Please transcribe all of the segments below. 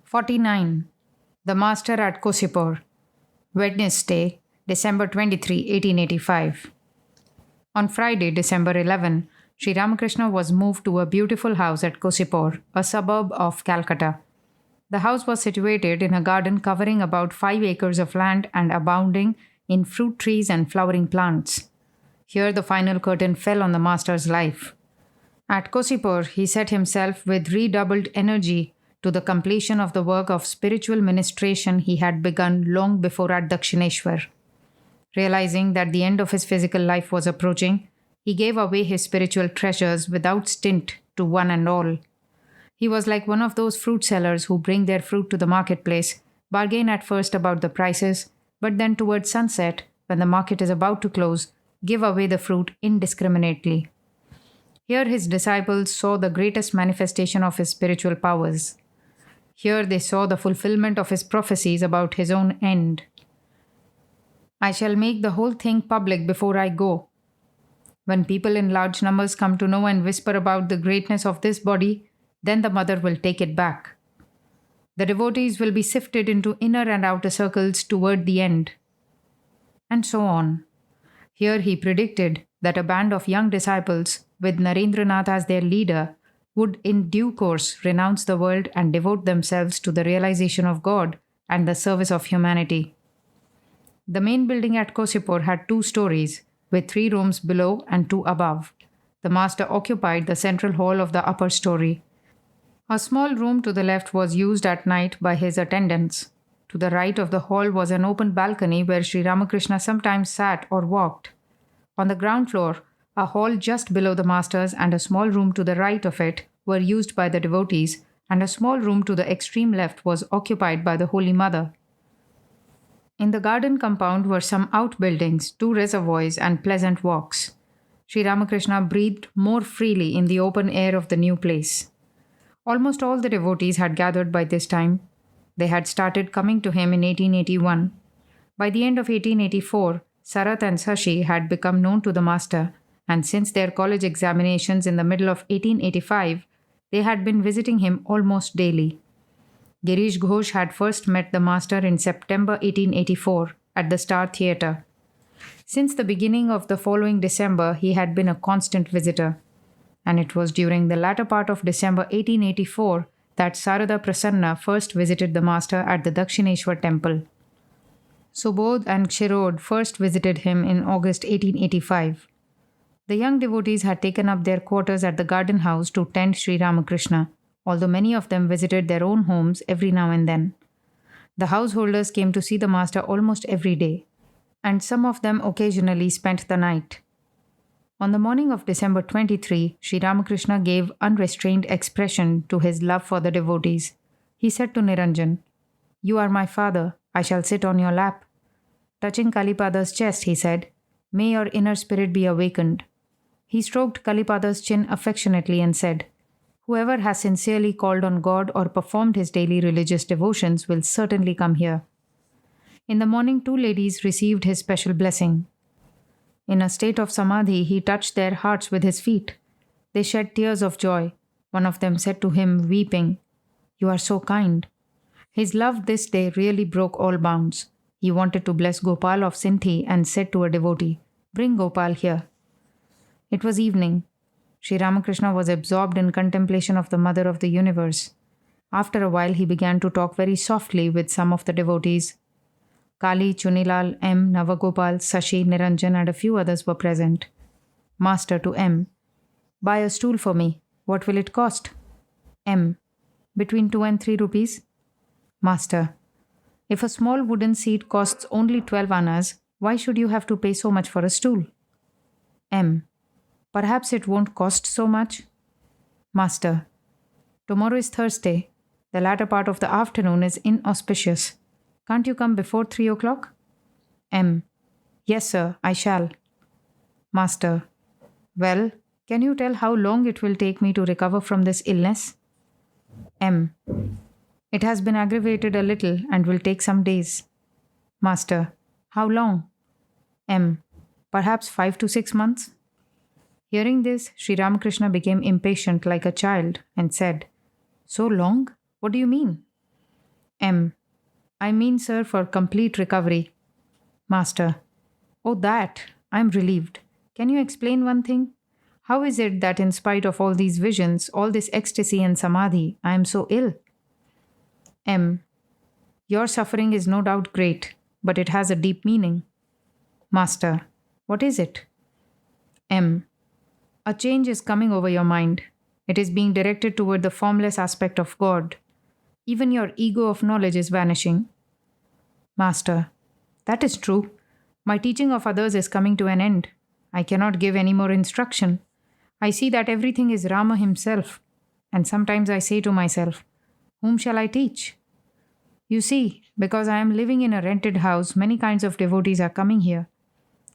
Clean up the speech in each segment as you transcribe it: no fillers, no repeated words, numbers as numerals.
49. The Master at Cossipore. Wednesday, December 23, 1885. On Friday, December 11, Sri Ramakrishna was moved to a beautiful house at Cossipore, a suburb of Calcutta. The house was situated in a garden covering about 5 acres of land and abounding in fruit trees and flowering plants. Here the final curtain fell on the Master's life. At Cossipore, he set himself with redoubled energy to the completion of the work of spiritual ministration he had begun long before at Dakshineshwar. Realizing that the end of his physical life was approaching, he gave away his spiritual treasures without stint to one and all. He was like one of those fruit sellers who bring their fruit to the marketplace, bargain at first about the prices, but then towards sunset, when the market is about to close, give away the fruit indiscriminately. Here his disciples saw the greatest manifestation of his spiritual powers. Here they saw the fulfillment of his prophecies about his own end. I shall make the whole thing public before I go. When people in large numbers come to know and whisper about the greatness of this body, then the mother will take it back. The devotees will be sifted into inner and outer circles toward the end. And so on. Here he predicted that a band of young disciples, with Narendranath as their leader, would in due course renounce the world and devote themselves to the realization of God and the service of humanity. The main building at Cossipore had 2 stories, with 3 rooms below and 2 above. The Master occupied the central hall of the upper story. A small room to the left was used at night by his attendants. To the right of the hall was an open balcony where Sri Ramakrishna sometimes sat or walked. On the ground floor, a hall just below the Master's and a small room to the right of it were used by the devotees, and a small room to the extreme left was occupied by the Holy Mother. In the garden compound were some outbuildings, 2 reservoirs, and pleasant walks. Sri Ramakrishna breathed more freely in the open air of the new place. Almost all the devotees had gathered by this time. They had started coming to him in 1881. By the end of 1884, Sarat and Sashi had become known to the Master, and since their college examinations in the middle of 1885, they had been visiting him almost daily. Girish Ghosh had first met the Master in September 1884 at the Star Theatre. Since the beginning of the following December, he had been a constant visitor, and it was during the latter part of December 1884 that Sarada Prasanna first visited the Master at the Dakshineshwar temple. Subodh and Kshirod first visited him in August 1885. The young devotees had taken up their quarters at the garden house to tend Sri Ramakrishna, although many of them visited their own homes every now and then. The householders came to see the Master almost every day, and some of them occasionally spent the night. On the morning of December 23, Sri Ramakrishna gave unrestrained expression to his love for the devotees. He said to Niranjan, "You are my father, I shall sit on your lap." Touching Kalipada's chest, he said, "May your inner spirit be awakened." He stroked Kalipada's chin affectionately and said, "Whoever has sincerely called on God or performed his daily religious devotions will certainly come here." In the morning, 2 ladies received his special blessing. In a state of samadhi, he touched their hearts with his feet. They shed tears of joy. One of them said to him, weeping, "You are so kind." His love this day really broke all bounds. He wanted to bless Gopal of Sinthi and said to a devotee, "Bring Gopal here." It was evening. Sri Ramakrishna was absorbed in contemplation of the Mother of the Universe. After a while, he began to talk very softly with some of the devotees. Kali, Chunilal, M, Navagopal, Sashi, Niranjan, and a few others were present. Master to M, "Buy a stool for me. What will it cost?" M, "Between 2 and 3 rupees. Master, "If a small wooden seat costs only 12 annas, why should you have to pay so much for a stool?" M, "Perhaps it won't cost so much." Master, "Tomorrow is Thursday. The latter part of the afternoon is inauspicious. Can't you come before 3 o'clock? M, "Yes, sir, I shall." Master, "Well, can you tell how long it will take me to recover from this illness?" M, "It has been aggravated a little and will take some days." Master, "How long?" M, "Perhaps 5 to 6 months." Hearing this, Sri Ramakrishna became impatient like a child and said, "So long? What do you mean?" M. I mean, sir, for complete recovery. Master. Oh, that. I'm relieved. Can you explain one thing? How is it that, in spite of all these visions, all this ecstasy and samadhi, I am so ill? M. Your suffering is no doubt great, but it has a deep meaning. Master. What is it? M. A change is coming over your mind. It is being directed toward the formless aspect of God. Even your ego of knowledge is vanishing. Master. That is true. My teaching of others is coming to an end. I cannot give any more instruction. I see that everything is Rama himself. And sometimes I say to myself, whom shall I teach? You see, because I am living in a rented house, many kinds of devotees are coming here.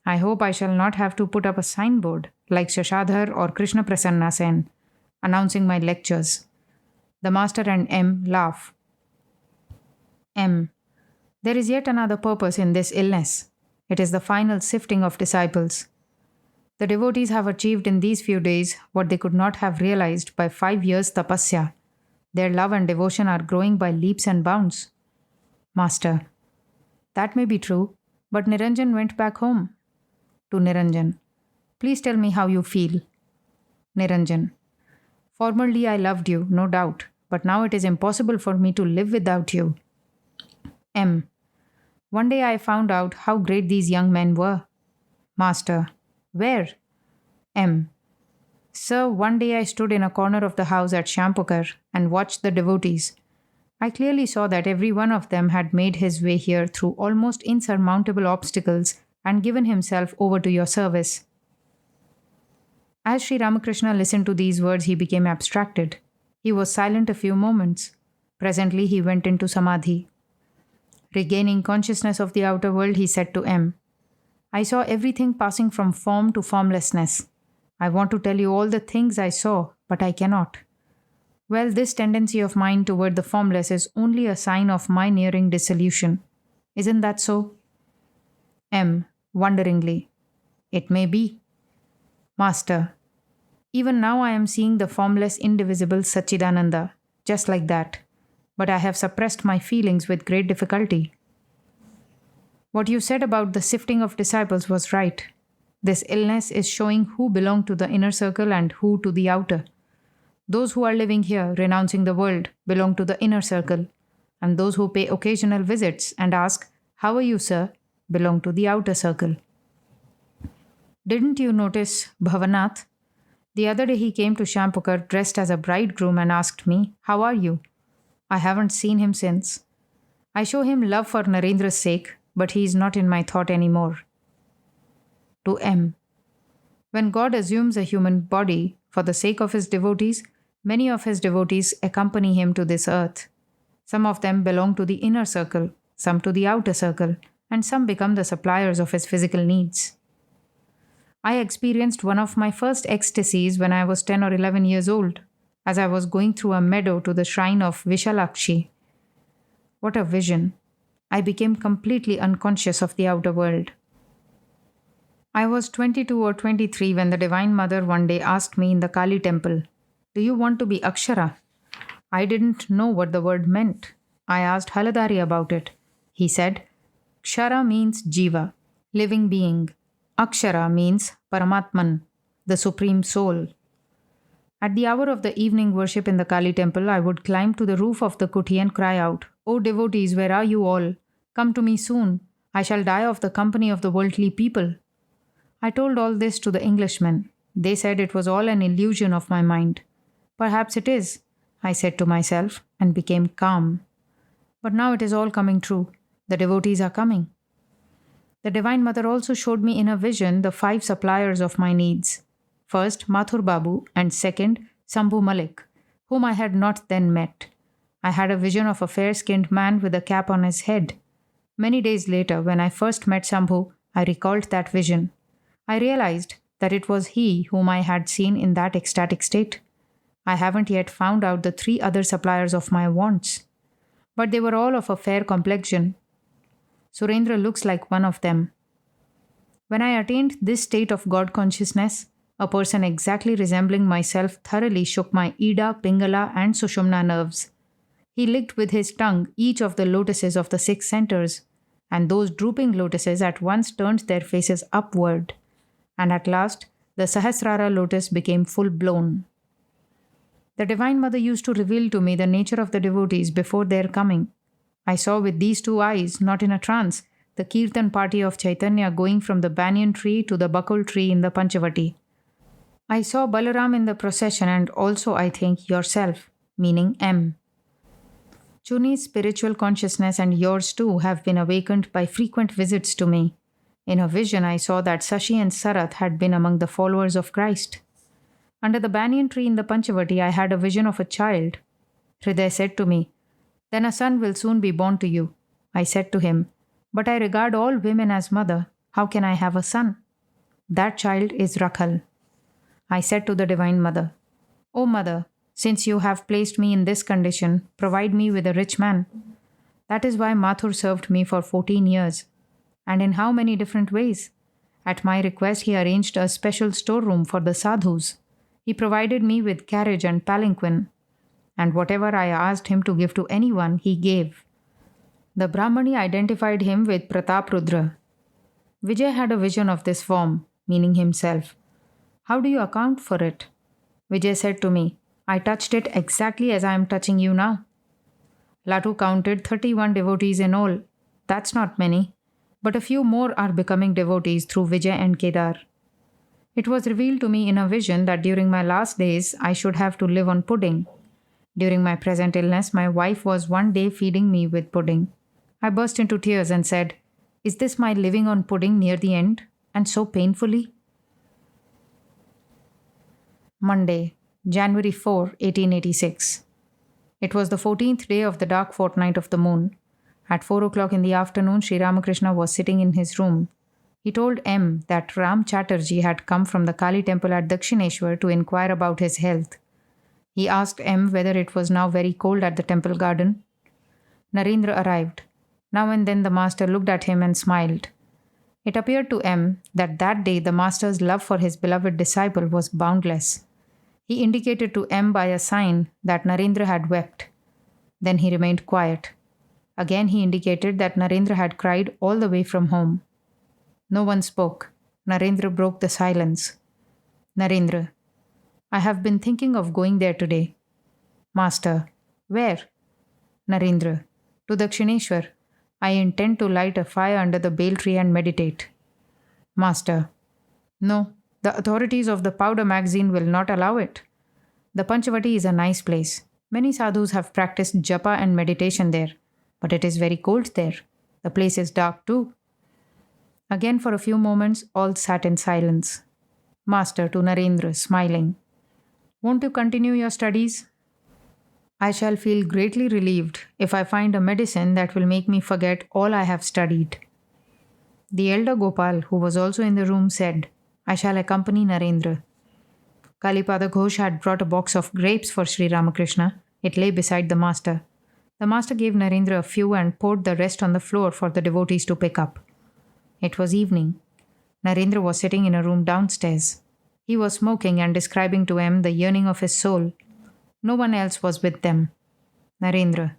I hope I shall not have to put up a signboard like Shashadhar or Krishna Prasanna Sen, announcing my lectures. The master and M laugh. M. There is yet another purpose in this illness. It is the final sifting of disciples. The devotees have achieved in these few days what they could not have realized by 5 years tapasya. Their love and devotion are growing by leaps and bounds. Master. That may be true, but Niranjan went back home. To Niranjan. Please tell me how you feel. Niranjan. Formerly I loved you, no doubt, but now it is impossible for me to live without you. M. One day I found out how great these young men were. Master. Where? M. Sir, one day I stood in a corner of the house at Shampukar and watched the devotees. I clearly saw that every one of them had made his way here through almost insurmountable obstacles and given himself over to your service. As Sri Ramakrishna listened to these words, he became abstracted. He was silent a few moments. Presently, he went into samadhi. Regaining consciousness of the outer world, he said to M. I saw everything passing from form to formlessness. I want to tell you all the things I saw, but I cannot. Well, this tendency of mine toward the formless is only a sign of my nearing dissolution. Isn't that so? M. Wonderingly. It may be. Master. Even now I am seeing the formless, indivisible Satchidananda, just like that. But I have suppressed my feelings with great difficulty. What you said about the sifting of disciples was right. This illness is showing who belong to the inner circle and who to the outer. Those who are living here, renouncing the world, belong to the inner circle, and those who pay occasional visits and ask, How are you, sir?, belong to the outer circle. Didn't you notice Bhavanath? The other day he came to Shampukar dressed as a bridegroom and asked me, How are you? I haven't seen him since. I show him love for Narendra's sake, but he is not in my thought anymore. To M. When God assumes a human body for the sake of his devotees, many of his devotees accompany him to this earth. Some of them belong to the inner circle, some to the outer circle, and some become the suppliers of his physical needs. I experienced one of my first ecstasies when I was 10 or 11 years old, as I was going through a meadow to the shrine of Vishalakshi. What a vision! I became completely unconscious of the outer world. I was 22 or 23 when the Divine Mother one day asked me in the Kali temple, Do you want to be Akshara? I didn't know what the word meant. I asked Haladari about it. He said, Kshara means Jiva, living being. Akshara means Paramatman, the Supreme Soul. At the hour of the evening worship in the Kali temple, I would climb to the roof of the kuti and cry out, O devotees, where are you all? Come to me soon. I shall die of the company of the worldly people. I told all this to the Englishmen. They said it was all an illusion of my mind. Perhaps it is, I said to myself, and became calm. But now it is all coming true. The devotees are coming. The Divine Mother also showed me in a vision the 5 suppliers of my needs. First, Mathur Babu, and second, Sambhu Malik, whom I had not then met. I had a vision of a fair-skinned man with a cap on his head. Many days later, when I first met Sambhu, I recalled that vision. I realized that it was he whom I had seen in that ecstatic state. I haven't yet found out the 3 other suppliers of my wants, but they were all of a fair complexion. Surendra looks like one of them. When I attained this state of God consciousness, a person exactly resembling myself thoroughly shook my Ida, Pingala, and Sushumna nerves. He licked with his tongue each of the lotuses of the 6 centers, and those drooping lotuses at once turned their faces upward, and at last the Sahasrara lotus became full blown. The Divine Mother used to reveal to me the nature of the devotees before their coming. I saw with these 2 eyes, not in a trance, the Kirtan party of Chaitanya going from the banyan tree to the bakul tree in the Panchavati. I saw Balaram in the procession and also, I think, yourself, meaning M. Chuni's spiritual consciousness and yours too have been awakened by frequent visits to me. In a vision, I saw that Sashi and Sarath had been among the followers of Christ. Under the banyan tree in the Panchavati, I had a vision of a child. Hriday said to me, "Then a son will soon be born to you." I said to him, "But I regard all women as mother. How can I have a son?" "That child is Rakhal." I said to the Divine Mother, "O Mother, since you have placed me in this condition, provide me with a rich man." That is why Mathur served me for 14 years. And in how many different ways? At my request, he arranged a special storeroom for the sadhus. He provided me with carriage and palanquin, and whatever I asked him to give to anyone, he gave. The Brahmani identified him with Pratap Rudra. Vijay had a vision of this form, meaning himself. "How do you account for it?" Vijay said to me, "I touched it exactly as I am touching you now." Latu counted 31 devotees in all. That's not many, but a few more are becoming devotees through Vijay and Kedar. It was revealed to me in a vision that during my last days I should have to live on pudding. During my present illness, my wife was one day feeding me with pudding. I burst into tears and said, "Is this my living on pudding near the end, and so painfully?" Monday, January 4, 1886. It was the 14th day of the dark fortnight of the moon. At 4 o'clock in the afternoon, Sri Ramakrishna was sitting in his room. He told M that Ram Chatterjee had come from the Kali temple at Dakshineshwar to inquire about his health. He asked M whether it was now very cold at the temple garden. Narendra arrived. Now and then the master looked at him and smiled. It appeared to M that day the master's love for his beloved disciple was boundless. He indicated to M by a sign that Narendra had wept. Then he remained quiet. Again he indicated that Narendra had cried all the way from home. No one spoke. Narendra broke the silence. "Narendra, I have been thinking of going there today." "Master, where?" "Narendra, to Dakshineshwar. I intend to light a fire under the bale tree and meditate." "Master, no, the authorities of the powder magazine will not allow it. The Panchavati is a nice place. Many sadhus have practiced japa and meditation there, but it is very cold there. The place is dark too." Again for a few moments all sat in silence. Master to Narendra, smiling, "Won't you continue your studies?" "I shall feel greatly relieved if I find a medicine that will make me forget all I have studied." The elder Gopal, who was also in the room, said, "I shall accompany Narendra." Kalipada Ghosh had brought a box of grapes for Sri Ramakrishna. It lay beside the master. The master gave Narendra a few and poured the rest on the floor for the devotees to pick up. It was evening. Narendra was sitting in a room downstairs. He was smoking and describing to M the yearning of his soul. No one else was with them. Narendra,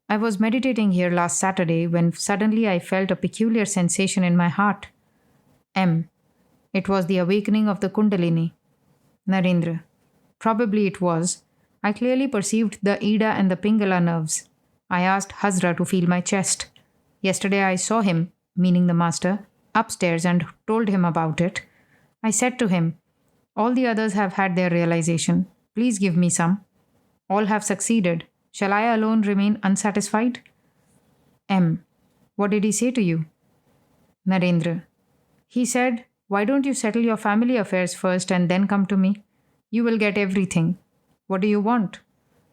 "I was meditating here last Saturday when suddenly I felt a peculiar sensation in my heart." M. It was the awakening of the Kundalini. Narendra, "Probably it was. I clearly perceived the Ida and the Pingala nerves. I asked Hazra to feel my chest. Yesterday I saw him, meaning the master, upstairs and told him about it. I said to him, 'All the others have had their realization. Please give me some. All have succeeded. Shall I alone remain unsatisfied?' M. What did he say to you?" Narendra, "He said, 'Why don't you settle your family affairs first and then come to me? You will get everything. What do you want?'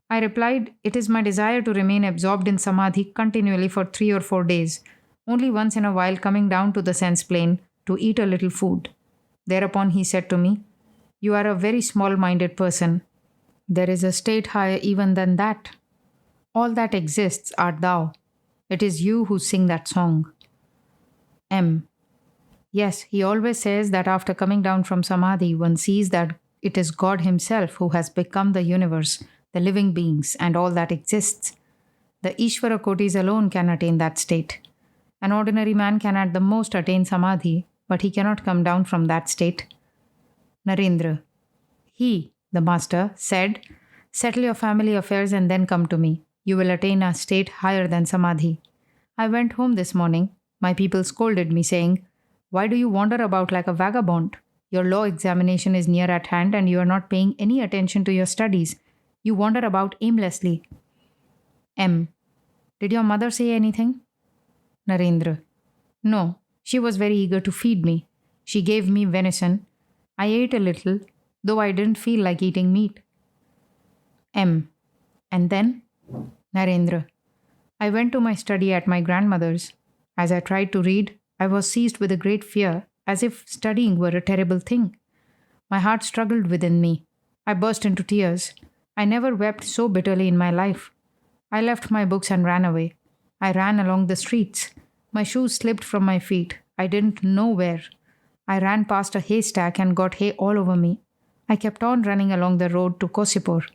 I replied, 'It is my desire to remain absorbed in samadhi continually for 3 or 4 days, only once in a while coming down to the sense plane to eat a little food.' Thereupon he said to me, 'You are a very small-minded person. There is a state higher even than that. All that exists art thou. It is you who sing that song.'" M. Yes, he always says that after coming down from samadhi, one sees that it is God himself who has become the universe, the living beings, and all that exists. The Ishvara Kotis alone can attain that state. An ordinary man can at the most attain Samadhi, but he cannot come down from that state. Narendra. He, the master, said, "Settle your family affairs and then come to me. You will attain a state higher than Samadhi." I went home this morning. My people scolded me, saying, "Why do you wander about like a vagabond? Your law examination is near at hand and you are not paying any attention to your studies. You wander about aimlessly." M. Did your mother say anything? Narendra. No, she was very eager to feed me. She gave me venison. I ate a little, though I didn't feel like eating meat. M. And then? Narendra. I went to my study at my grandmother's. As I tried to read, I was seized with a great fear, as if studying were a terrible thing. My heart struggled within me. I burst into tears. I never wept so bitterly in my life. I left my books and ran away. I ran along the streets. My shoes slipped from my feet. I didn't know where. I ran past a haystack and got hay all over me. I kept on running along the road to Cossipore.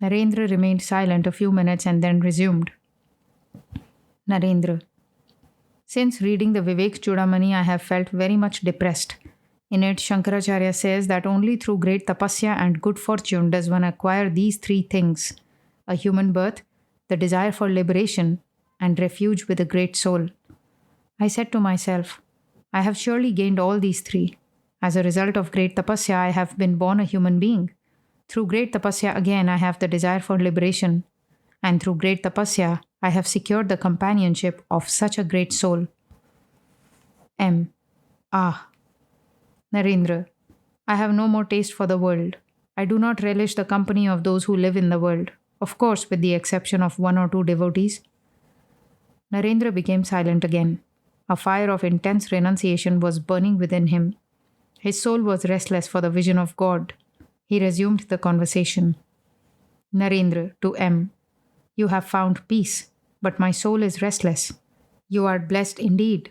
Narendra remained silent a few minutes and then resumed. Narendra. Since reading the Vivek Chudamani, I have felt very much depressed. In it, Shankaracharya says that only through great tapasya and good fortune does one acquire these three things: a human birth, the desire for liberation, and refuge with a great soul. I said to myself, I have surely gained all these three. As a result of great tapasya, I have been born a human being. Through great tapasya again, I have the desire for liberation. And through great tapasya, I have secured the companionship of such a great soul. M. Ah. Narendra. I have no more taste for the world. I do not relish the company of those who live in the world, of course with the exception of one or two devotees. Narendra became silent again. A fire of intense renunciation was burning within him. His soul was restless for the vision of God. He resumed the conversation. Narendra to M. You have found peace, but my soul is restless. You are blessed indeed.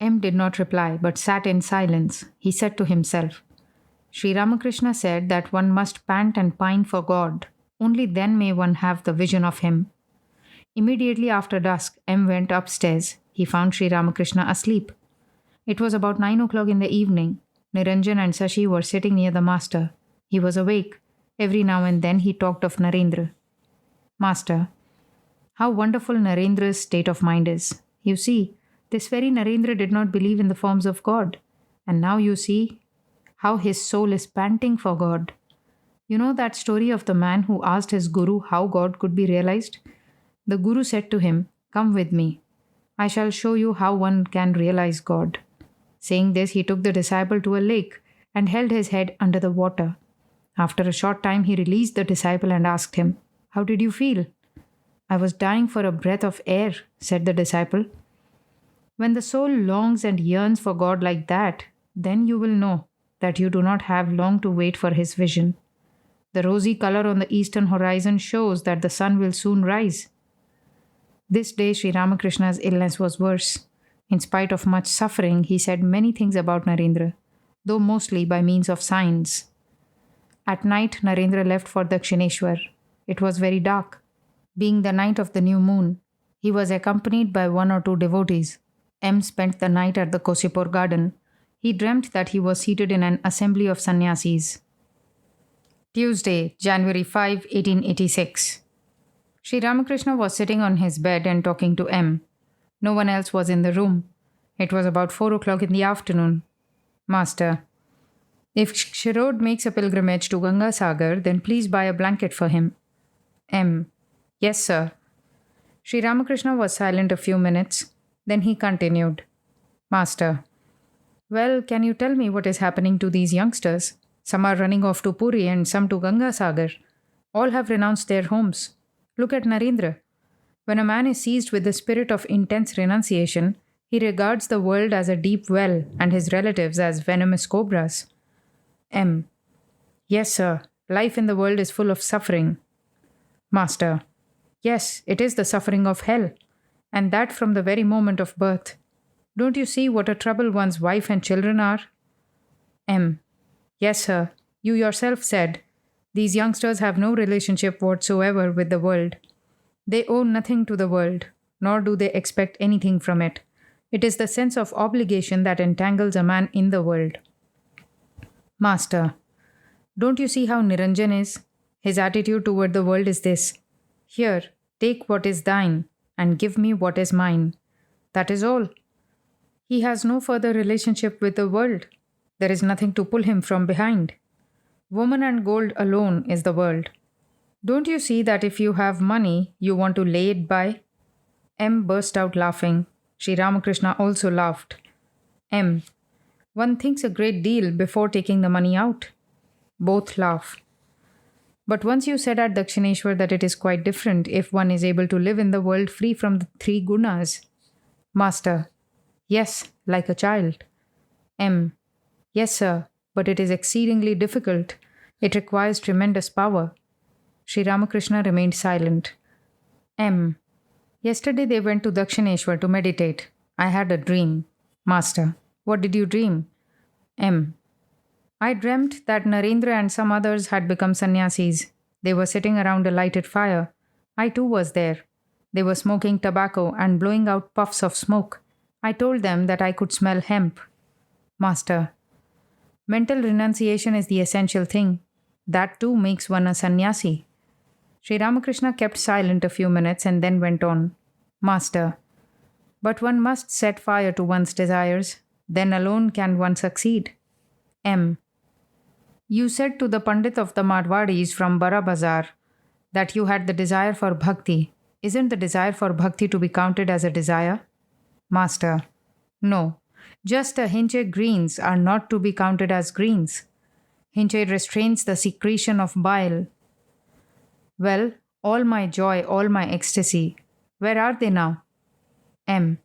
M did not reply, but sat in silence. He said to himself, Sri Ramakrishna said that one must pant and pine for God. Only then may one have the vision of him. Immediately after dusk, M went upstairs. He found Sri Ramakrishna asleep. It was about 9 o'clock in the evening. Niranjan and Sashi were sitting near the master. He was awake. Every now and then he talked of Narendra. Master, how wonderful Narendra's state of mind is. You see, this very Narendra did not believe in the forms of God. And now you see how his soul is panting for God. You know that story of the man who asked his guru how God could be realized? The guru said to him, Come with me. I shall show you how one can realize God. Saying this, he took the disciple to a lake and held his head under the water. After a short time, he released the disciple and asked him, How did you feel? I was dying for a breath of air, said the disciple. When the soul longs and yearns for God like that, then you will know that you do not have long to wait for his vision. The rosy color on the eastern horizon shows that the sun will soon rise. This day, Sri Ramakrishna's illness was worse. In spite of much suffering, he said many things about Narendra, though mostly by means of signs. At night, Narendra left for Dakshineshwar. It was very dark. Being the night of the new moon, he was accompanied by one or two devotees. M spent the night at the Cossipore garden. He dreamt that he was seated in an assembly of sannyasis. Tuesday, January 5, 1886. Sri Ramakrishna was sitting on his bed and talking to M. No one else was in the room. It was about 4 o'clock in the afternoon. Master, if Shirod makes a pilgrimage to Ganga Sagar, then please buy a blanket for him. M. Yes, sir. Sri Ramakrishna was silent a few minutes. Then he continued. Master, well, can you tell me what is happening to these youngsters? Some are running off to Puri and some to Ganga Sagar. All have renounced their homes. Look at Narendra. When a man is seized with the spirit of intense renunciation, he regards the world as a deep well and his relatives as venomous cobras. M. Yes, sir. Life in the world is full of suffering. Master. Yes, it is the suffering of hell. And that from the very moment of birth. Don't you see what a trouble one's wife and children are? M. Yes, sir. You yourself said, These youngsters have no relationship whatsoever with the world. They owe nothing to the world, nor do they expect anything from it. It is the sense of obligation that entangles a man in the world. Master, don't you see how Niranjan is? His attitude toward the world is this: Here, take what is thine, and give me what is mine. That is all. He has no further relationship with the world. There is nothing to pull him from behind. Woman and gold alone is the world. Don't you see that if you have money, you want to lay it by? M burst out laughing. Sri Ramakrishna also laughed. M. One thinks a great deal before taking the money out. Both laugh. But once you said at Dakshineshwar that it is quite different if one is able to live in the world free from the three gunas. Master. Yes, like a child. M. Yes, sir, but it is exceedingly difficult. It requires tremendous power. Sri Ramakrishna remained silent. M. Yesterday they went to Dakshineshwar to meditate. I had a dream. Master. What did you dream? M. I dreamt that Narendra and some others had become sannyasis. They were sitting around a lighted fire. I too was there. They were smoking tobacco and blowing out puffs of smoke. I told them that I could smell hemp. Master. Mental renunciation is the essential thing. That too makes one a sannyasi. Sri Ramakrishna kept silent a few minutes and then went on. Master. But one must set fire to one's desires. Then alone can one succeed. M. You said to the Pandit of the Marwadis from Bara Bazar that you had the desire for bhakti. Isn't the desire for bhakti to be counted as a desire? Master. No. Just a hinche greens are not to be counted as greens. Hinche restrains the secretion of bile. Well, all my joy, all my ecstasy, where are they now? M.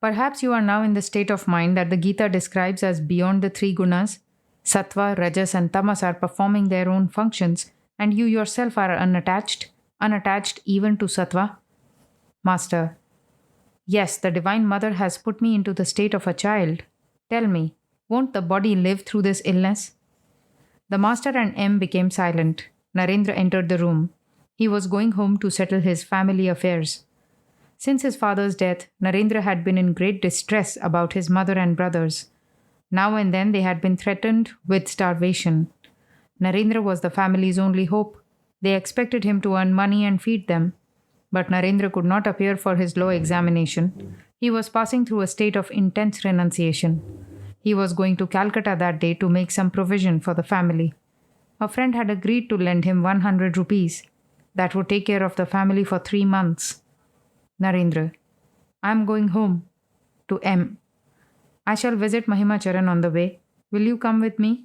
Perhaps you are now in the state of mind that the Gita describes as beyond the three gunas. Sattva, Rajas and Tamas are performing their own functions, and you yourself are unattached even to Sattva. Master. Yes, the Divine Mother has put me into the state of a child. Tell me, won't the body live through this illness? The Master and M became silent. Narendra entered the room. He was going home to settle his family affairs. Since his father's death, Narendra had been in great distress about his mother and brothers. Now and then they had been threatened with starvation. Narendra was the family's only hope. They expected him to earn money and feed them. But Narendra could not appear for his law examination. He was passing through a state of intense renunciation. He was going to Calcutta that day to make some provision for the family. A friend had agreed to lend him 100 rupees. That would take care of the family for 3 months. Narendra. I am going home. To M. I shall visit Mahimacharan on the way. Will you come with me?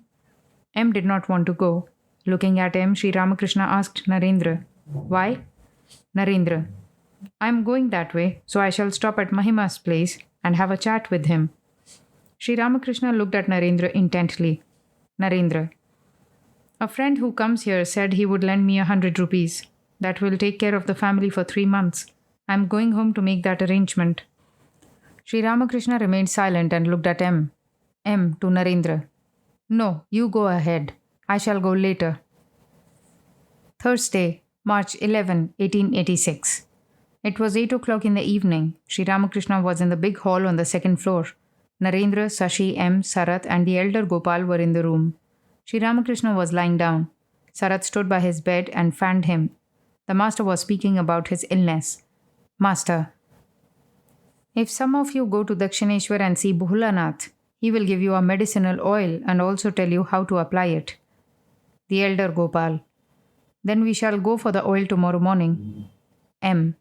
M did not want to go. Looking at M, Sri Ramakrishna asked Narendra. Why? Narendra. I am going that way, so I shall stop at Mahima's place and have a chat with him. Sri Ramakrishna looked at Narendra intently. Narendra. A friend who comes here said he would lend me 100 rupees. That will take care of the family for 3 months. I am going home to make that arrangement. Sri Ramakrishna remained silent and looked at M. M to Narendra. No, you go ahead. I shall go later. Thursday, March 11, 1886. It was 8 o'clock in the evening. Sri Ramakrishna was in the big hall on the second floor. Narendra, Sashi, M, Sarat and the elder Gopal were in the room. Sri Ramakrishna was lying down. Sarat stood by his bed and fanned him. The master was speaking about his illness. Master. If some of you go to Dakshineshwar and see Bhulanath, he will give you a medicinal oil and also tell you how to apply it. The elder Gopal. Then we shall go for the oil tomorrow morning. M.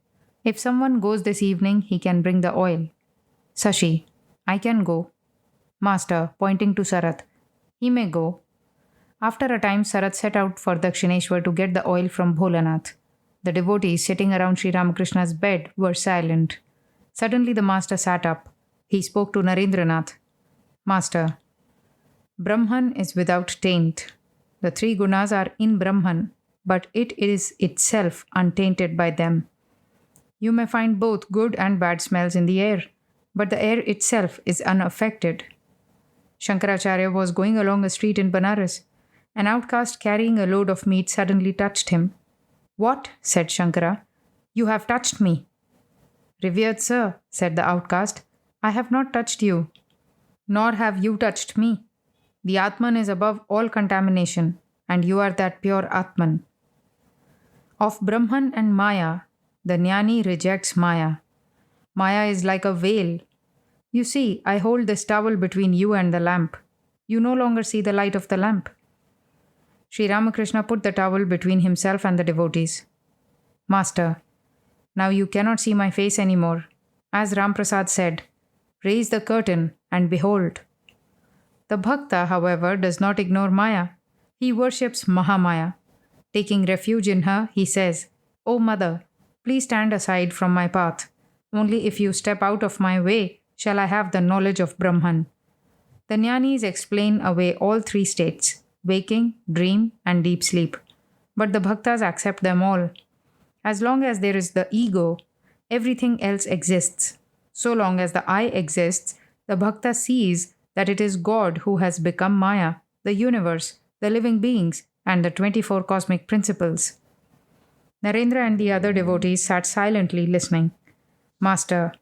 If someone goes this evening, he can bring the oil. Sashi. I can go. Master, pointing to Sarat. He may go. After a time, Sarat set out for Dakshineshwar to get the oil from Bholanath. The devotees sitting around Sri Ramakrishna's bed were silent. Suddenly the master sat up. He spoke to Narendranath. Master. Brahman is without taint. The three gunas are in Brahman, but it is itself untainted by them. You may find both good and bad smells in the air, but the air itself is unaffected. Shankaracharya was going along a street in Banaras. An outcast carrying a load of meat suddenly touched him. What? Said Shankara. You have touched me. Revered sir, said the outcast, I have not touched you, nor have you touched me. The Atman is above all contamination, and you are that pure Atman. Of Brahman and Maya, the Jnani rejects Maya. Maya is like a veil. You see, I hold this towel between you and the lamp. You no longer see the light of the lamp. Sri Ramakrishna put the towel between himself and the devotees. Master, now you cannot see my face anymore. As Ramprasad said, raise the curtain and behold. The Bhakta, however, does not ignore Maya. He worships Mahamaya. Taking refuge in her, he says, O Mother, please stand aside from my path. Only if you step out of my way shall I have the knowledge of Brahman. The Jnanis explain away all three states, waking, dream, and deep sleep. But the Bhaktas accept them all. As long as there is the ego, everything else exists. So long as the I exists, the Bhakta sees that it is God who has become Maya, the universe, the living beings, and the 24 cosmic principles. Narendra and the other devotees sat silently listening. Master,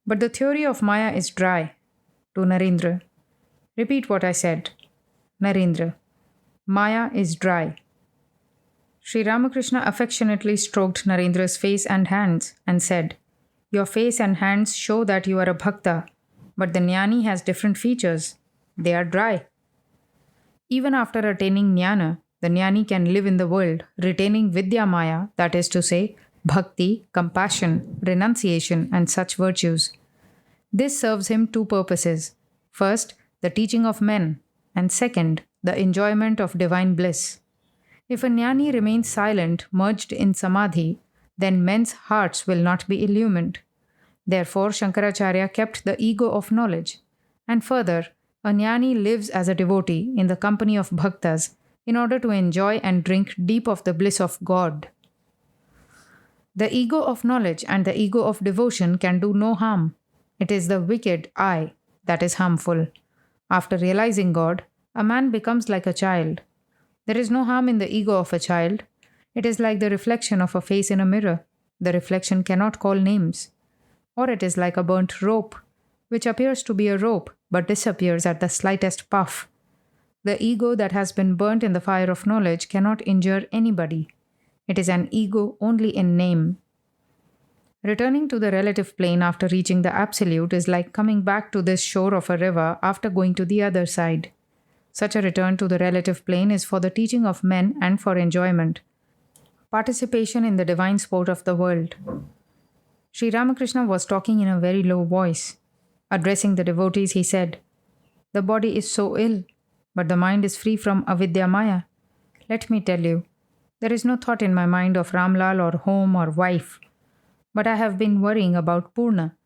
but the theory of Maya is dry. To Narendra, repeat what I said. Narendra, Maya is dry. Sri Ramakrishna affectionately stroked Narendra's face and hands and said, Your face and hands show that you are a bhakta, but the jnani has different features. They are dry. Even after attaining jnana, the jnani can live in the world, retaining vidya maya, that is to say, bhakti, compassion, renunciation, and such virtues. This serves him two purposes. First, the teaching of men, and second, the enjoyment of divine bliss. If a jnani remains silent, merged in samadhi, then men's hearts will not be illumined. Therefore, Shankaracharya kept the ego of knowledge. And further, a jnani lives as a devotee in the company of bhaktas in order to enjoy and drink deep of the bliss of God. The ego of knowledge and the ego of devotion can do no harm. It is the wicked I that is harmful. After realizing God, a man becomes like a child. There is no harm in the ego of a child. It is like the reflection of a face in a mirror. The reflection cannot call names. Or it is like a burnt rope, which appears to be a rope but disappears at the slightest puff. The ego that has been burnt in the fire of knowledge cannot injure anybody. It is an ego only in name. Returning to the relative plane after reaching the absolute is like coming back to this shore of a river after going to the other side. Such a return to the relative plane is for the teaching of men and for enjoyment. Participation in the divine sport of the world. Sri Ramakrishna was talking in a very low voice. Addressing the devotees, he said, The body is so ill, but the mind is free from avidya maya. Let me tell you, there is no thought in my mind of Ramlal or home or wife. But I have been worrying about Purna,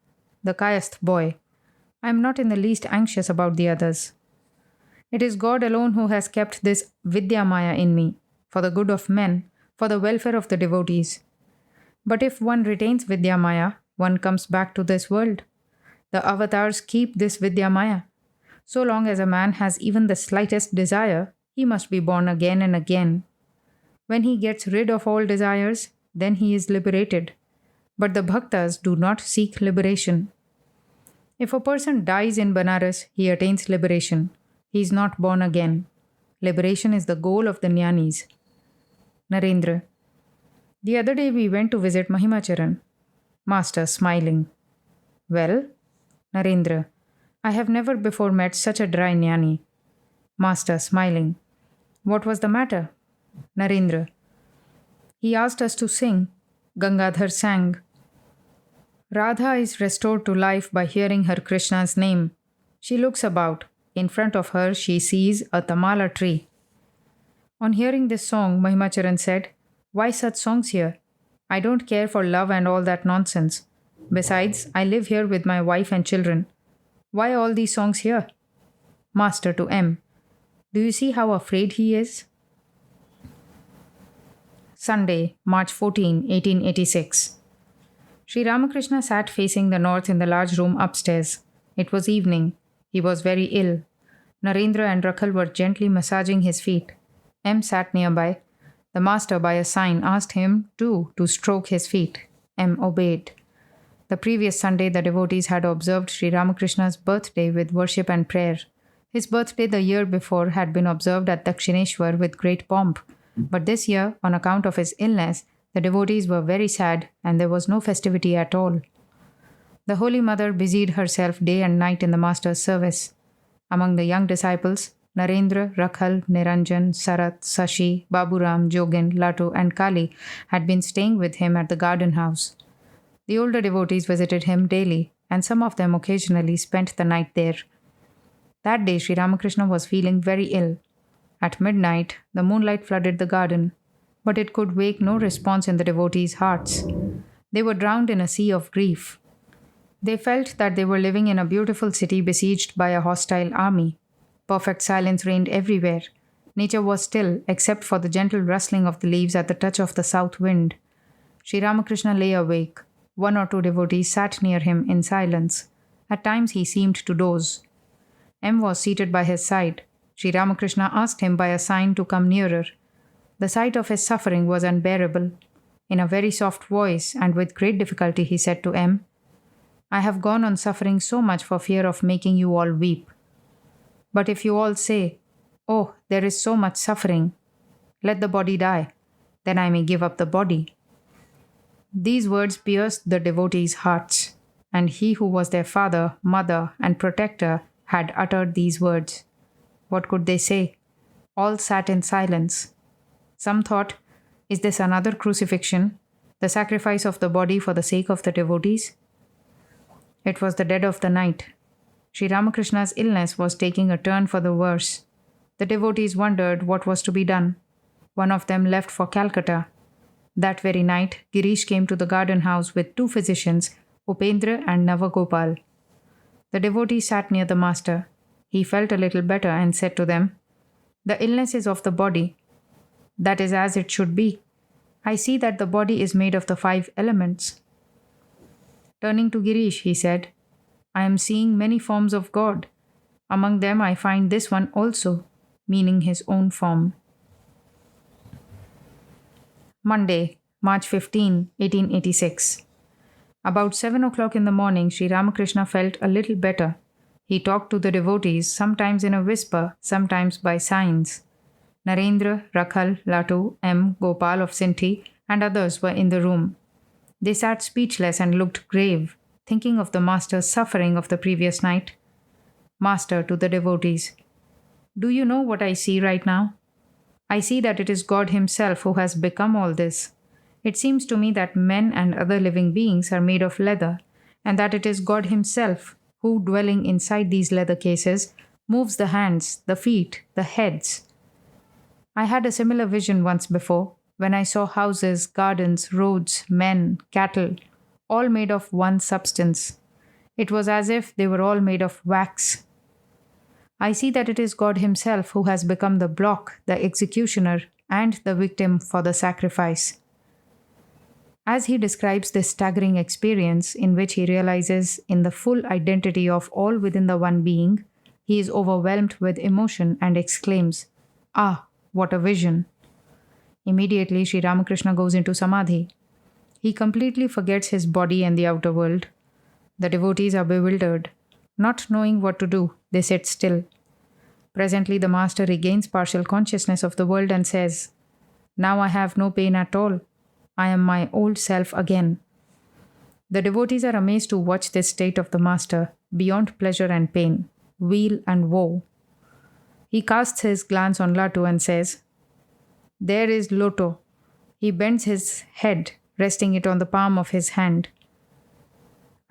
the Kayasth boy. I am not in the least anxious about the others. It is God alone who has kept this Vidya Maya in me, for the good of men, for the welfare of the devotees. But if one retains Vidya Maya, one comes back to this world. The avatars keep this Vidya Maya. So long as a man has even the slightest desire, he must be born again and again. When he gets rid of all desires, then he is liberated. But the bhaktas do not seek liberation. If a person dies in Banaras, he attains liberation. He is not born again. Liberation is the goal of the jnanis. Narendra. The other day we went to visit Mahimacharan. Master smiling. Well? Narendra. I have never before met such a dry jnani. Master smiling. What was the matter? Narendra. He asked us to sing. Gangadhar sang. Radha is restored to life by hearing her Krishna's name. She looks about. In front of her, she sees a tamala tree. On hearing this song, Mahimacharan said, Why such songs here? I don't care for love and all that nonsense. Besides, I live here with my wife and children. Why all these songs here? Master to M. Do you see how afraid he is? Sunday, March 14, 1886. Sri Ramakrishna sat facing the north in the large room upstairs. It was evening. He was very ill. Narendra and Rakhal were gently massaging his feet. M sat nearby. The master, by a sign, asked him too to stroke his feet. M obeyed. The previous Sunday, the devotees had observed Sri Ramakrishna's birthday with worship and prayer. His birthday the year before had been observed at Dakshineshwar with great pomp. But this year, on account of his illness, the devotees were very sad and there was no festivity at all. The Holy Mother busied herself day and night in the Master's service. Among the young disciples, Narendra, Rakhal, Niranjan, Sarat, Sashi, Baburam, Jogin, Latu, and Kali had been staying with him at the garden house. The older devotees visited him daily, and some of them occasionally spent the night there. That day, Sri Ramakrishna was feeling very ill. At midnight, the moonlight flooded the garden, but it could wake no response in the devotees' hearts. They were drowned in a sea of grief. They felt that they were living in a beautiful city besieged by a hostile army. Perfect silence reigned everywhere. Nature was still, except for the gentle rustling of the leaves at the touch of the south wind. Sri Ramakrishna lay awake. One or two devotees sat near him in silence. At times he seemed to doze. M was seated by his side. Sri Ramakrishna asked him by a sign to come nearer. The sight of his suffering was unbearable. In a very soft voice and with great difficulty he said to M, "I have gone on suffering so much for fear of making you all weep. But if you all say, 'Oh, there is so much suffering, let the body die,' then I may give up the body." These words pierced the devotees' hearts, and he who was their father, mother, and protector had uttered these words. What could they say? All sat in silence. Some thought, is this another crucifixion, the sacrifice of the body for the sake of the devotees? It was the dead of the night. Sri Ramakrishna's illness was taking a turn for the worse. The devotees wondered what was to be done. One of them left for Calcutta. That very night, Girish came to the garden house with two physicians, Upendra and Navagopal. The devotee sat near the master. He felt a little better and said to them, "The illness is of the body. That is as it should be. I see that the body is made of the 5 elements." Turning to Girish, he said, "I am seeing many forms of God. Among them I find this one also," meaning his own form. Monday, March 15, 1886. About 7 o'clock in the morning, Sri Ramakrishna felt a little better. He talked to the devotees, sometimes in a whisper, sometimes by signs. Narendra, Rakhal, Latu, M, Gopal of Sinti, and others were in the room. They sat speechless and looked grave, thinking of the Master's suffering of the previous night. Master to the devotees, "Do you know what I see right now? I see that it is God Himself who has become all this. It seems to me that men and other living beings are made of leather, and that it is God Himself who, dwelling inside these leather cases, moves the hands, the feet, the heads. I had a similar vision once before, when I saw houses, gardens, roads, men, cattle, all made of one substance. It was as if they were all made of wax. I see that it is God Himself who has become the block, the executioner, and the victim for the sacrifice." As he describes this staggering experience in which he realizes in the full identity of all within the one being, he is overwhelmed with emotion and exclaims, "Ah, what a vision!" Immediately, Sri Ramakrishna goes into samadhi. He completely forgets his body and the outer world. The devotees are bewildered. Not knowing what to do, they sit still. Presently, the Master regains partial consciousness of the world and says, "Now I have no pain at all. I am my old self again." The devotees are amazed to watch this state of the Master, beyond pleasure and pain, weal and woe. He casts his glance on Latu and says, "There is Loto." He bends his head, resting it on the palm of his hand.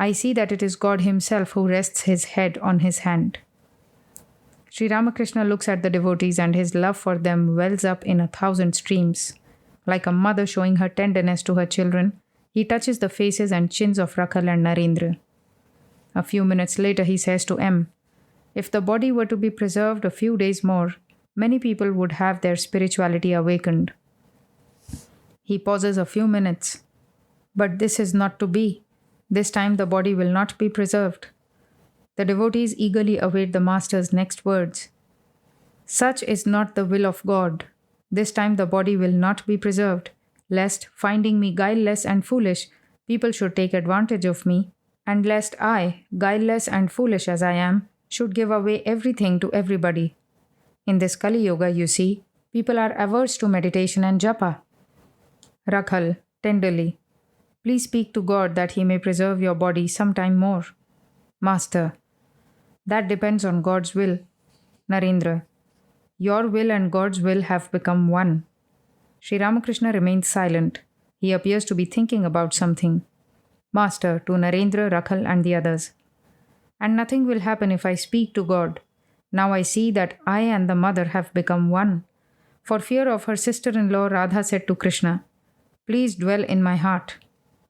I see that it is God Himself who rests His head on His hand. Sri Ramakrishna looks at the devotees and his love for them wells up in 1,000 streams. Like a mother showing her tenderness to her children, he touches the faces and chins of Rakhal and Narendra. A few minutes later, he says to M, "If the body were to be preserved a few days more, many people would have their spirituality awakened." He pauses a few minutes. "But this is not to be. This time the body will not be preserved." The devotees eagerly await the Master's next words. "Such is not the will of God. This time the body will not be preserved, lest, finding me guileless and foolish, people should take advantage of me, and lest I, guileless and foolish as I am, should give away everything to everybody. In this Kali Yoga, you see, people are averse to meditation and japa. Rakhal, tenderly, please speak to God that He may preserve your body some time more. Master, that depends on God's will. Narendra, your will and God's will have become one. Sri Ramakrishna remains silent. He appears to be thinking about something. Master, to Narendra, Rakhal, and the others. And nothing will happen if I speak to God. Now I see that I and the mother have become one. For fear of her sister-in-law, Radha said to Krishna, "Please dwell in my heart."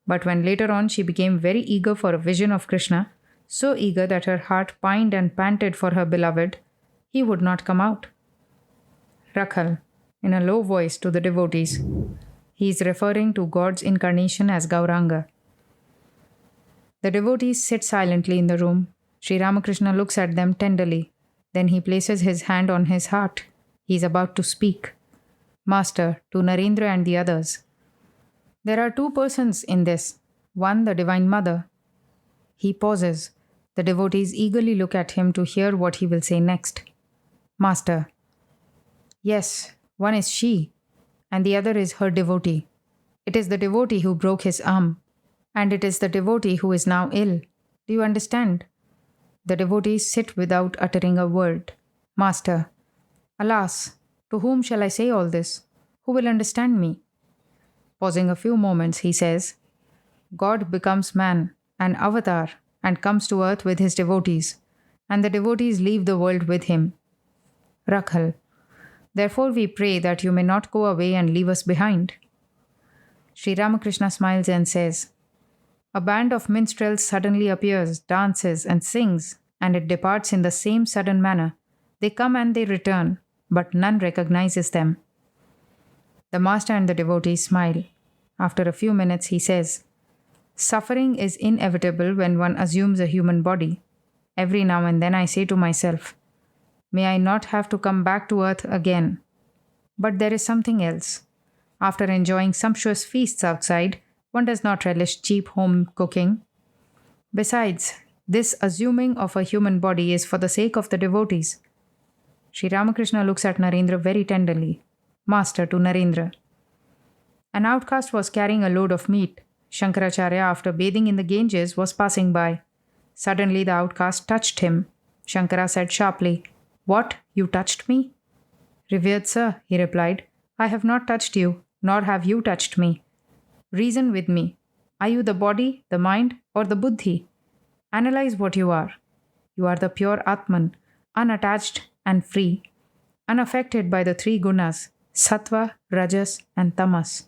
But when later on she became very eager for a vision of Krishna, so eager that her heart pined and panted for her beloved, he would not come out. Rakhal, in a low voice to the devotees. He is referring to God's incarnation as Gauranga. The devotees sit silently in the room. Sri Ramakrishna looks at them tenderly. Then he places his hand on his heart. He is about to speak. Master, to Narendra and the others. There are two persons in this. One, the Divine Mother. He pauses. The devotees eagerly look at him to hear what he will say next. Master. Yes, one is she, and the other is her devotee. It is the devotee who broke his arm, and it is the devotee who is now ill. Do you understand? The devotees sit without uttering a word. Master. Alas, to whom shall I say all this? Who will understand me? Pausing a few moments, he says, God becomes man, an avatar, and comes to earth with his devotees, and the devotees leave the world with him. Rakhal. Therefore we pray that you may not go away and leave us behind. Sri Ramakrishna smiles and says, a band of minstrels suddenly appears, dances, and sings, and it departs in the same sudden manner. They come and they return, but none recognizes them. The master and the devotees smile. After a few minutes, he says, suffering is inevitable when one assumes a human body. Every now and then I say to myself, may I not have to come back to earth again. But there is something else. After enjoying sumptuous feasts outside, one does not relish cheap home cooking. Besides, this assuming of a human body is for the sake of the devotees. Sri Ramakrishna looks at Narendra very tenderly. Master, to Narendra. An outcast was carrying a load of meat. Shankaracharya, after bathing in the Ganges, was passing by. Suddenly the outcast touched him. Shankara said sharply, What, you touched me? Revered sir, he replied, I have not touched you, nor have you touched me. Reason with me. Are you the body, the mind, or the buddhi? Analyze what you are. You are the pure Atman, unattached and free, unaffected by the three gunas, sattva, rajas, and tamas.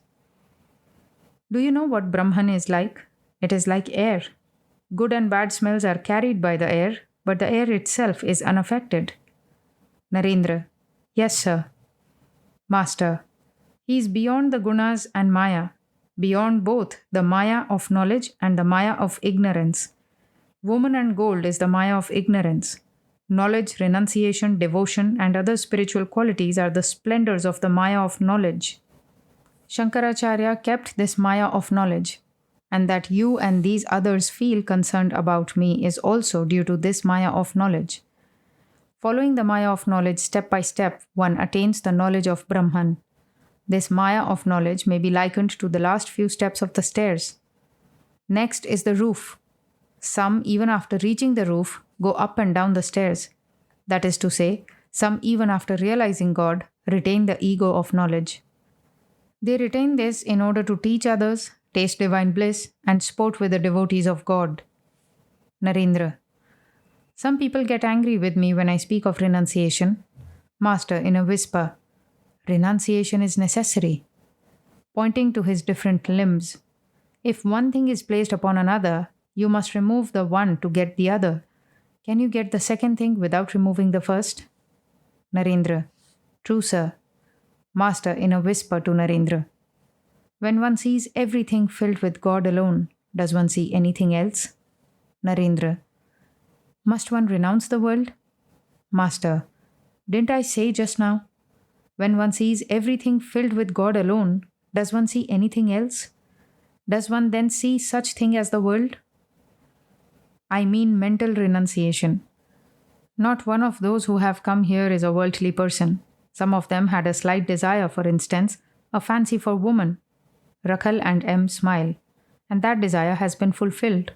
Do you know what Brahman is like? It is like air. Good and bad smells are carried by the air, but the air itself is unaffected. Narendra. Yes, sir. Master. He is beyond the gunas and maya, beyond both the maya of knowledge and the maya of ignorance. Woman and gold is the maya of ignorance. Knowledge, renunciation, devotion, and other spiritual qualities are the splendors of the maya of knowledge. Shankaracharya kept this maya of knowledge, and that you and these others feel concerned about me is also due to this maya of knowledge. Following the maya of knowledge step by step, one attains the knowledge of Brahman. This maya of knowledge may be likened to the last few steps of the stairs. Next is the roof. Some, even after reaching the roof, go up and down the stairs. That is to say, some, even after realizing God, retain the ego of knowledge. They retain this in order to teach others, taste divine bliss, and sport with the devotees of God. Narendra. Some people get angry with me when I speak of renunciation. Master, in a whisper, renunciation is necessary. Pointing to his different limbs. If one thing is placed upon another, you must remove the one to get the other. Can you get the second thing without removing the first? Narendra. True, sir. Master, in a whisper to Narendra. When one sees everything filled with God alone, does one see anything else? Narendra. Must one renounce the world? Master. Didn't I say just now? When one sees everything filled with God alone, does one see anything else? Does one then see such thing as the world? I mean mental renunciation. Not one of those who have come here is a worldly person. Some of them had a slight desire, for instance, a fancy for woman. Rakhal and M smile, and that desire has been fulfilled.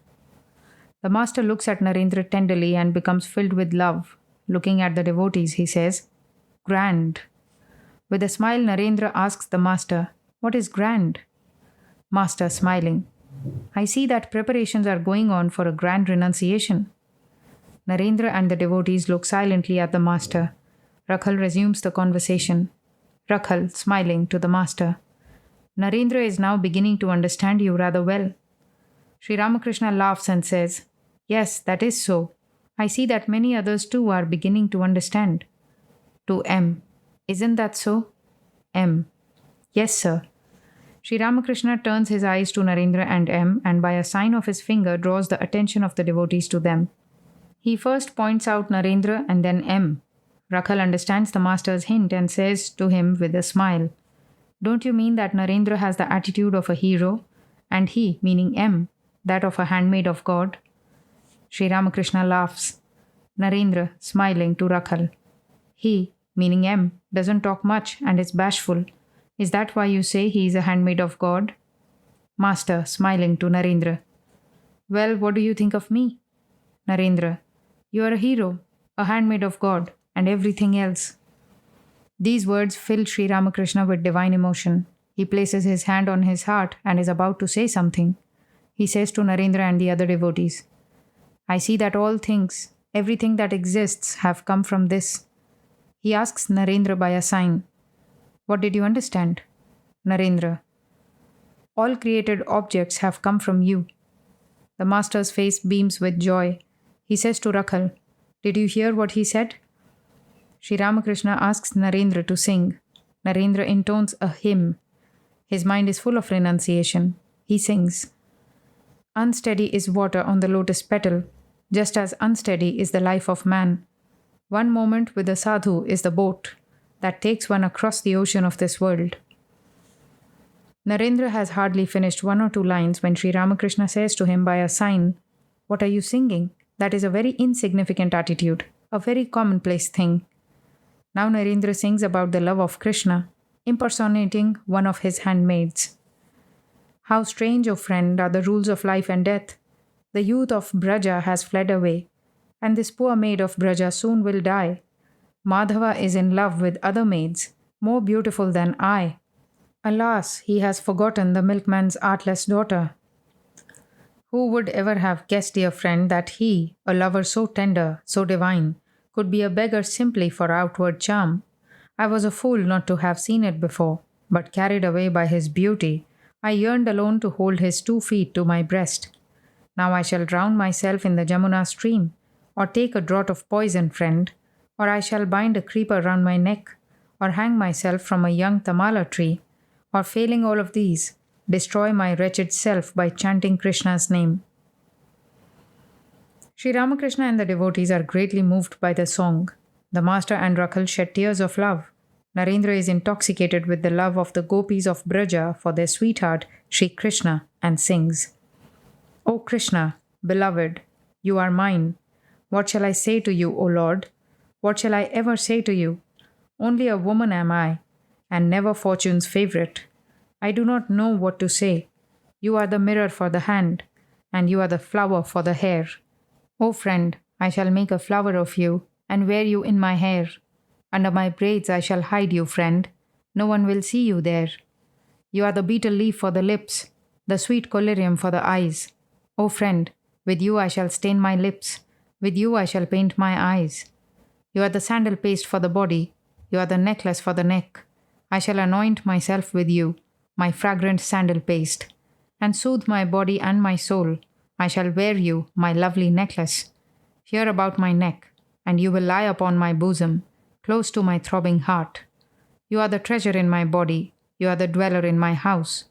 The master looks at Narendra tenderly and becomes filled with love. Looking at the devotees, he says, "Grand." With a smile, Narendra asks the master, "What is grand?" Master smiling, "I see that preparations are going on for a grand renunciation." Narendra and the devotees look silently at the master. Rakhal resumes the conversation. Rakhal, smiling to the master, "Narendra is now beginning to understand you rather well." Sri Ramakrishna laughs and says, "Yes, that is so. I see that many others too are beginning to understand." To M, "Isn't that so?" M, "Yes, sir." Sri Ramakrishna turns his eyes to Narendra and M and by a sign of his finger draws the attention of the devotees to them. He first points out Narendra and then M. Rakhal understands the master's hint and says to him with a smile, "Don't you mean that Narendra has the attitude of a hero, and he, meaning M, that of a handmaid of God?" Sri Ramakrishna laughs. Narendra, smiling to Rakhal, "He, meaning M, doesn't talk much and is bashful. Is that why you say he is a handmaid of God?" Master, smiling to Narendra, "Well, what do you think of me?" Narendra, "You are a hero, a handmaid of God, and everything else." These words fill Sri Ramakrishna with divine emotion. He places his hand on his heart and is about to say something. He says to Narendra and the other devotees, "I see that all things, everything that exists, have come from this." He asks Narendra by a sign, "What did you understand?" Narendra, "All created objects have come from you." The master's face beams with joy. He says to Rakhal, "Did you hear what he said?" Sri Ramakrishna asks Narendra to sing. Narendra intones a hymn. His mind is full of renunciation. He sings, "Unsteady is water on the lotus petal, just as unsteady is the life of man. One moment with the sadhu is the boat that takes one across the ocean of this world." Narendra has hardly finished one or two lines when Sri Ramakrishna says to him by a sign, "What are you singing? That is a very insignificant attitude, a very commonplace thing." Now Narendra sings about the love of Krishna, impersonating one of his handmaids. "How strange, O friend, are the rules of life and death. The youth of Braja has fled away, and this poor maid of Braja soon will die. Madhava is in love with other maids, more beautiful than I. Alas, he has forgotten the milkman's artless daughter. Who would ever have guessed, dear friend, that he, a lover so tender, so divine, could be a beggar simply for outward charm? I was a fool not to have seen it before, but carried away by his beauty, I yearned alone to hold his 2 feet to my breast. Now I shall drown myself in the Jamuna stream, or take a draught of poison, friend, or I shall bind a creeper round my neck, or hang myself from a young tamala tree, or failing all of these, destroy my wretched self by chanting Krishna's name." Sri Ramakrishna and the devotees are greatly moved by the song. The master and Rakhal shed tears of love. Narendra is intoxicated with the love of the gopis of Braja for their sweetheart, Sri Krishna, and sings, "O Krishna, beloved, you are mine. What shall I say to you, O Lord? What shall I ever say to you? Only a woman am I, and never fortune's favorite. I do not know what to say. You are the mirror for the hand, and you are the flower for the hair. O friend, I shall make a flower of you, and wear you in my hair. Under my braids I shall hide you, friend. No one will see you there. You are the betel leaf for the lips, the sweet collyrium for the eyes. O friend, with you I shall stain my lips, with you I shall paint my eyes. You are the sandal paste for the body, you are the necklace for the neck. I shall anoint myself with you, my fragrant sandal paste, and soothe my body and my soul. I shall wear you, my lovely necklace, here about my neck, and you will lie upon my bosom, close to my throbbing heart. You are the treasure in my body, you are the dweller in my house.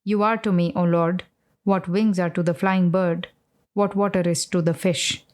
You are to me, O Lord, what wings are to the flying bird, what water is to the fish.